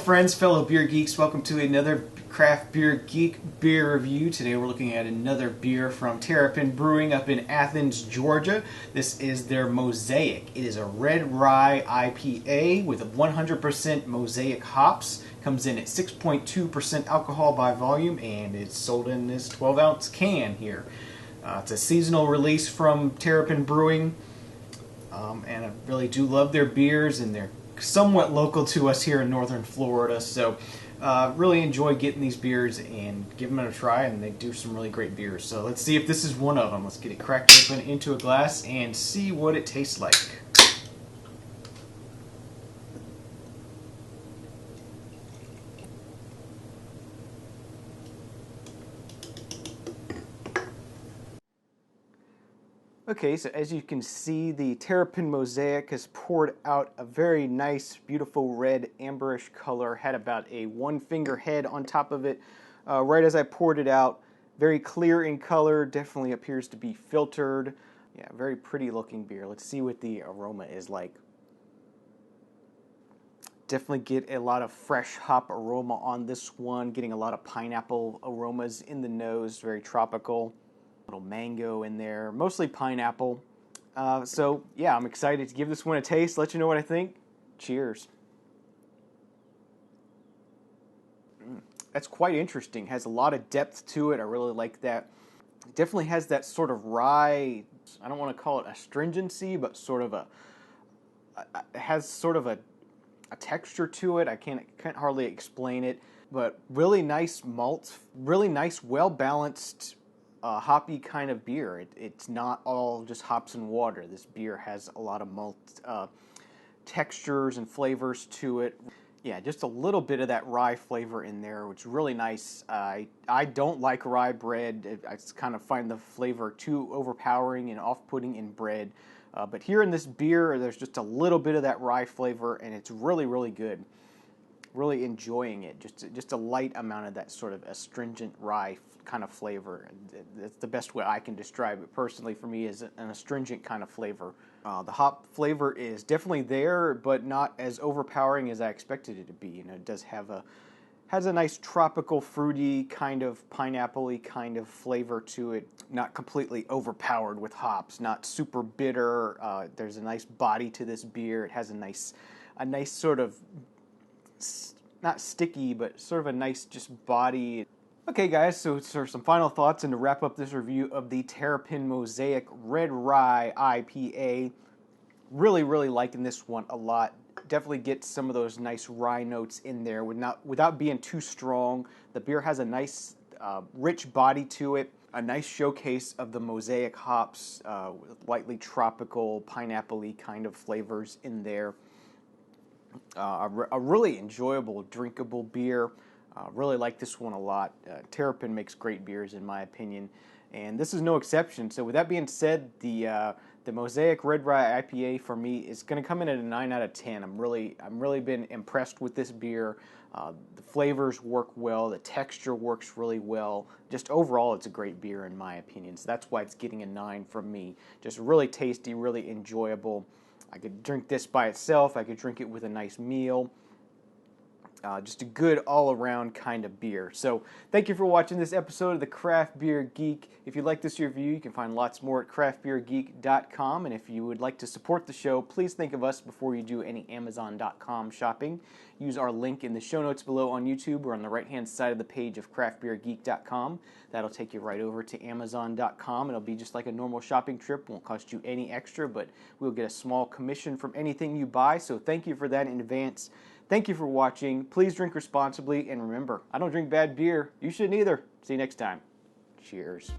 friends, fellow beer geeks. Welcome to another Craft Beer Geek beer review. Today we're looking at another beer from Terrapin Brewing up in Athens, Georgia. This is their Mosaic. It is a red rye IPA with 100% Mosaic hops. Comes in at 6.2% alcohol by volume, and it's sold in this 12-ounce can here. It's a seasonal release from Terrapin Brewing, and I really do love their beers, and they're somewhat local to us here in northern Florida, so really enjoy getting these beers and giving them a try, and they do some really great beers. So let's see if this is one of them. Let's get it cracked open into a glass and see what it tastes like. Okay, so as you can see, the Terrapin Mosaic has poured out a very nice, beautiful red amberish color. Had about a one-finger head on top of it right as I poured it out. Very clear in color, definitely appears to be filtered. Yeah, very pretty looking beer. Let's see what the aroma is like. Definitely get a lot of fresh hop aroma on this one, getting a lot of pineapple aromas in the nose, very tropical. Little mango in there, mostly pineapple. So yeah, I'm excited to give this one a taste, let you know what I think. Cheers. That's quite interesting. Has a lot of depth to it. I really like that. It definitely has that sort of rye, I don't want to call it astringency, but sort of it has sort of a texture to it. I can't hardly explain it, but really nice malt, really nice, well-balanced hoppy kind of beer. It's not all just hops and water. This beer has a lot of malt textures and flavors to it. Yeah, just a little bit of that rye flavor in there, which is really nice. I don't like rye bread. I just kind of find the flavor too overpowering and off-putting in bread. But here in this beer, there's just a little bit of that rye flavor, and it's really, really good. Really enjoying it. Just a light amount of that sort of astringent rye kind of flavor. That's the best way I can describe it personally. For me, is an astringent kind of flavor. The hop flavor is definitely there, but not as overpowering as I expected it to be. You know, it does have has a nice tropical, fruity, kind of pineapple-y kind of flavor to it. Not completely overpowered with hops. Not super bitter. There's a nice body to this beer. It has a nice sort of, not sticky, but sort of a nice just body. Okay guys, so some final thoughts and to wrap up this review of the Terrapin Mosaic Red Rye IPA. Really, really liking this one a lot. Definitely get some of those nice rye notes in there without being too strong. The beer has a nice rich body to it. A nice showcase of the Mosaic hops, with lightly tropical, pineapple-y kind of flavors in there. A really enjoyable, drinkable beer. Really like this one a lot. Terrapin makes great beers in my opinion, and this is no exception. So with that being said, the Mosaic Red Rye IPA for me is going to come in at a 9 out of 10. I'm really been impressed with this beer. The flavors work well. The texture works really well. Just overall, it's a great beer in my opinion. So that's why it's getting a 9 from me. Just really tasty, really enjoyable. I could drink this by itself. I could drink it with a nice meal. Just a good all-around kind of beer. So thank you for watching this episode of the Craft Beer Geek. If you like this review, you can find lots more at craftbeergeek.com. And if you would like to support the show, please think of us before you do any Amazon.com shopping. Use our link in the show notes below on YouTube or on the right-hand side of the page of craftbeergeek.com. That'll take you right over to Amazon.com. It'll be just like a normal shopping trip. Won't cost you any extra, but we'll get a small commission from anything you buy. So thank you for that in advance. Thank you for watching. Please drink responsibly, and remember, I don't drink bad beer. You shouldn't either. See you next time. Cheers.